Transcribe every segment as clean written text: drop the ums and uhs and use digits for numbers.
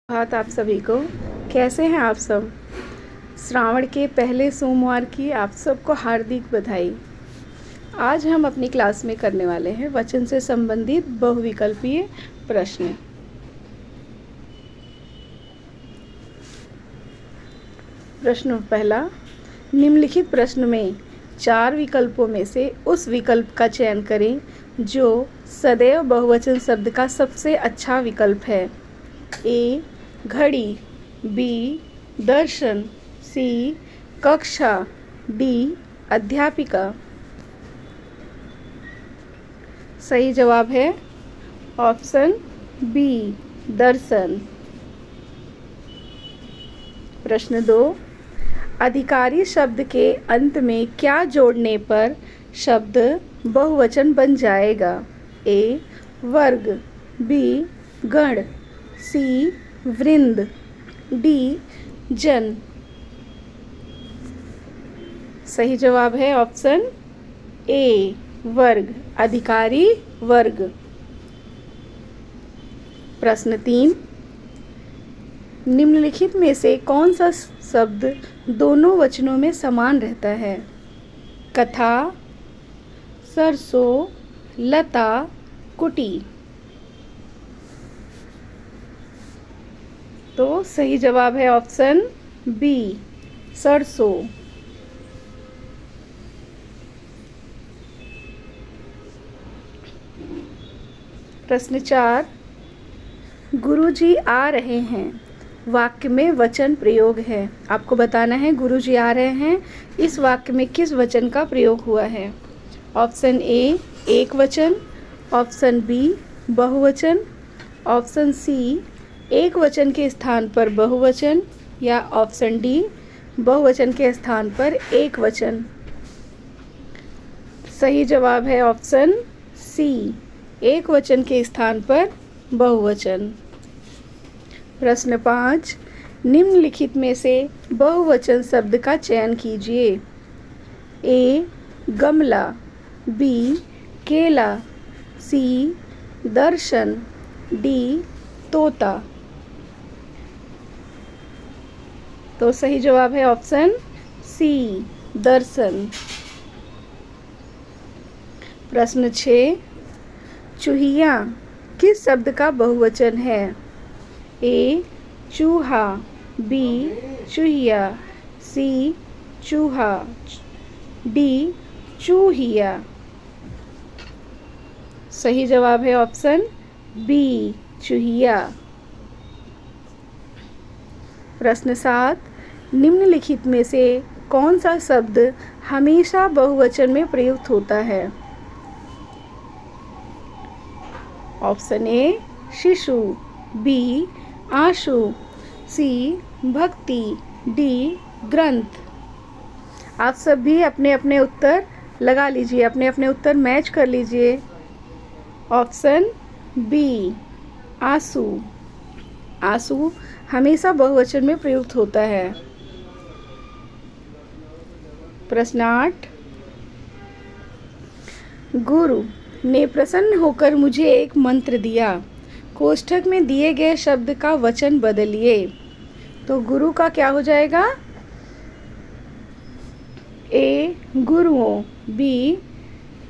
बात आप सभी को। कैसे हैं आप सब। श्रावण के पहले सोमवार की आप सबको हार्दिक बधाई। आज हम अपनी क्लास में करने वाले हैं वचन से संबंधित बहुविकल्पीय प्रश्न। प्रश्न पहला, निम्नलिखित प्रश्न में 4 विकल्पों में से उस विकल्प का चयन करें जो सदैव बहुवचन शब्द का सबसे अच्छा विकल्प है। ए घड़ी, बी दर्शन, सी कक्षा, डी अध्यापिका। सही जवाब है ऑप्शन बी दर्शन। प्रश्न 2, अधिकारी शब्द के अंत में क्या जोड़ने पर शब्द बहुवचन बन जाएगा। ए वर्ग, बी गण, सी वृंद, डी जन। सही जवाब है ऑप्शन ए वर्ग, अधिकारी वर्ग। प्रश्न 3, निम्नलिखित में से कौन सा शब्द दोनों वचनों में समान रहता है। कथा, सरसों, लता, कुटी। तो सही जवाब है ऑप्शन बी सरसों। प्रश्न 4, गुरुजी आ रहे हैं वाक्य में वचन प्रयोग है। आपको बताना है गुरुजी आ रहे हैं इस वाक्य में किस वचन का प्रयोग हुआ है। ऑप्शन ए एक वचन, ऑप्शन बी बहुवचन, ऑप्शन सी एक वचन के स्थान पर बहुवचन, या ऑप्शन डी बहुवचन के स्थान पर एक वचन। सही जवाब है ऑप्शन सी एक वचन के स्थान पर बहुवचन। प्रश्न 5, निम्नलिखित में से बहुवचन शब्द का चयन कीजिए। ए गमला, बी केला, सी दर्शन, डी तोता। तो सही जवाब है ऑप्शन सी दर्शन। प्रश्न 6, चूहिया किस शब्द का बहुवचन है। ए चूहा, बी चूहिया, सी चूहा, डी चूहिया। सही जवाब है ऑप्शन बी चूहिया। प्रश्न 7, निम्नलिखित में से कौन सा शब्द हमेशा बहुवचन में प्रयुक्त होता है। ऑप्शन ए शिशु, बी आशु, सी भक्ति, डी ग्रंथ। आप सब भी अपने अपने उत्तर लगा लीजिए, अपने अपने उत्तर मैच कर लीजिए। ऑप्शन बी आंसू, आंसू हमेशा बहुवचन में प्रयुक्त होता है। प्रश्न 8, गुरु ने प्रसन्न होकर मुझे एक मंत्र दिया। कोष्ठक में दिए गए शब्द का वचन बदलिए। तो गुरु का क्या हो जाएगा। ए गुरुओं, बी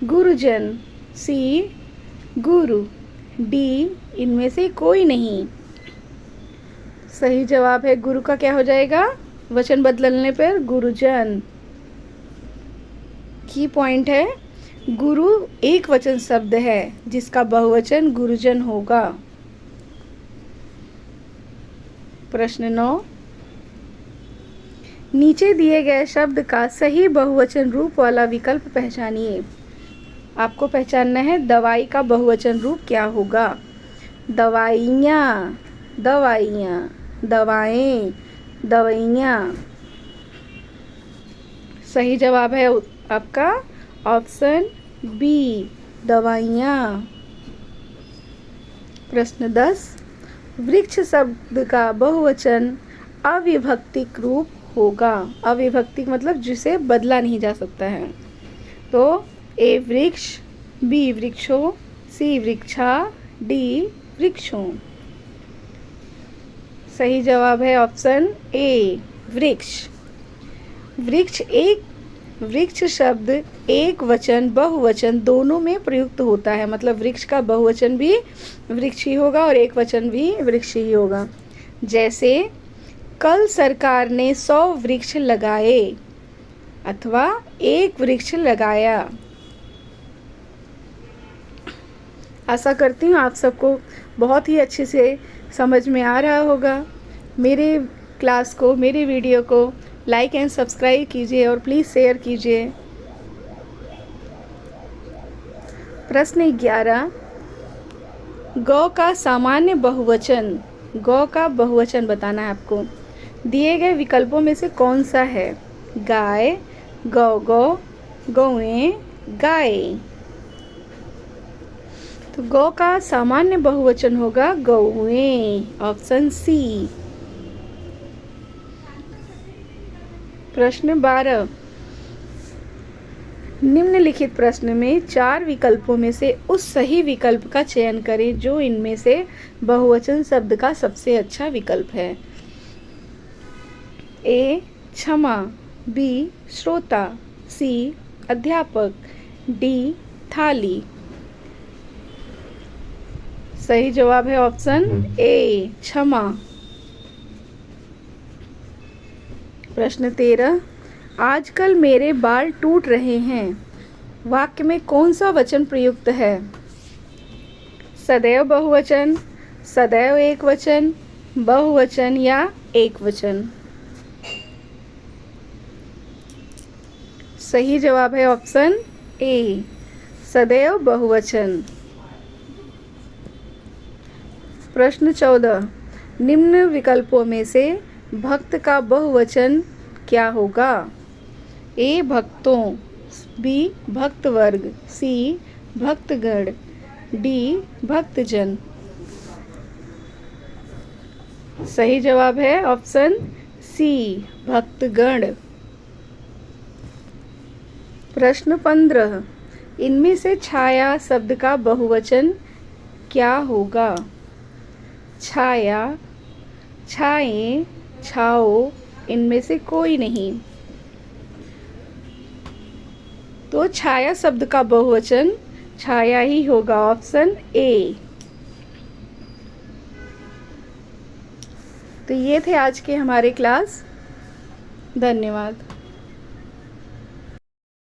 गुरुजन, सी गुरु, डी इनमें से कोई नहीं। सही जवाब है गुरु का क्या हो जाएगा वचन बदलने पर गुरुजन। की पॉइंट है गुरु एक वचन शब्द है जिसका बहुवचन गुरुजन होगा। प्रश्न 9, नीचे दिए गए शब्द का सही बहुवचन रूप वाला विकल्प पहचानिए। आपको पहचानना है दवाई का बहुवचन रूप क्या होगा। दवाइयाँ, दवाइयाँ, दवाएं, दवाइयाँ। सही जवाब है आपका ऑप्शन बी दवाइयाँ। प्रश्न 10, वृक्ष शब्द का बहुवचन अविभक्तिक रूप होगा। अविभक्तिक मतलब जिसे बदला नहीं जा सकता है। तो ए वृक्ष, बी वृक्षों, सी वृक्षा, डी वृक्षों। सही जवाब है ऑप्शन ए वृक्ष। वृक्ष शब्द एक वचन बहुवचन दोनों में प्रयुक्त होता है, मतलब वृक्ष का बहुवचन भी वृक्ष ही होगा और एक वचन भी वृक्ष ही होगा। जैसे कल सरकार ने 100 वृक्ष लगाए अथवा एक वृक्ष लगाया। आशा करती हूँ आप सबको बहुत ही अच्छे से समझ में आ रहा होगा। मेरे क्लास को, मेरे वीडियो को लाइक एंड सब्सक्राइब कीजिए और प्लीज़ शेयर कीजिए। प्रश्न 11, गौ का सामान्य बहुवचन, गौ का बहुवचन बताना है आपको। दिए गए विकल्पों में से कौन सा है? गाय, गौ गौ, गौएं, गाय। तो गौ का सामान्य बहुवचन होगा गौएं, ऑप्शन सी। प्रश्न 12, निम्नलिखित प्रश्न में 4 विकल्पों में से उस सही विकल्प का चयन करें जो इनमें से बहुवचन शब्द का सबसे अच्छा विकल्प है। ए क्षमा, बी श्रोता, सी अध्यापक, डी थाली। सही जवाब है ऑप्शन ए क्षमा। प्रश्न 13, आजकल मेरे बाल टूट रहे हैं। वाक्य में कौन सा वचन प्रयुक्त है? सदैव बहुवचन, सदैव एकवचन, बहुवचन या एकवचन। सही जवाब है ऑप्शन ए सदैव बहुवचन। प्रश्न 14, निम्न विकल्पों में से भक्त का बहुवचन क्या होगा? ए भक्तों, बी भक्तवर्ग, सी भक्तगण, डी भक्तजन। सही जवाब है ऑप्शन सी भक्तगण। प्रश्न 15, इनमें से छाया शब्द का बहुवचन क्या होगा? छाया, छाएं, छाओ, इनमें से कोई नहीं। तो छाया शब्द का बहुवचन छाया ही होगा, ऑप्शन ए। तो ये थे आज के हमारे क्लास। धन्यवाद।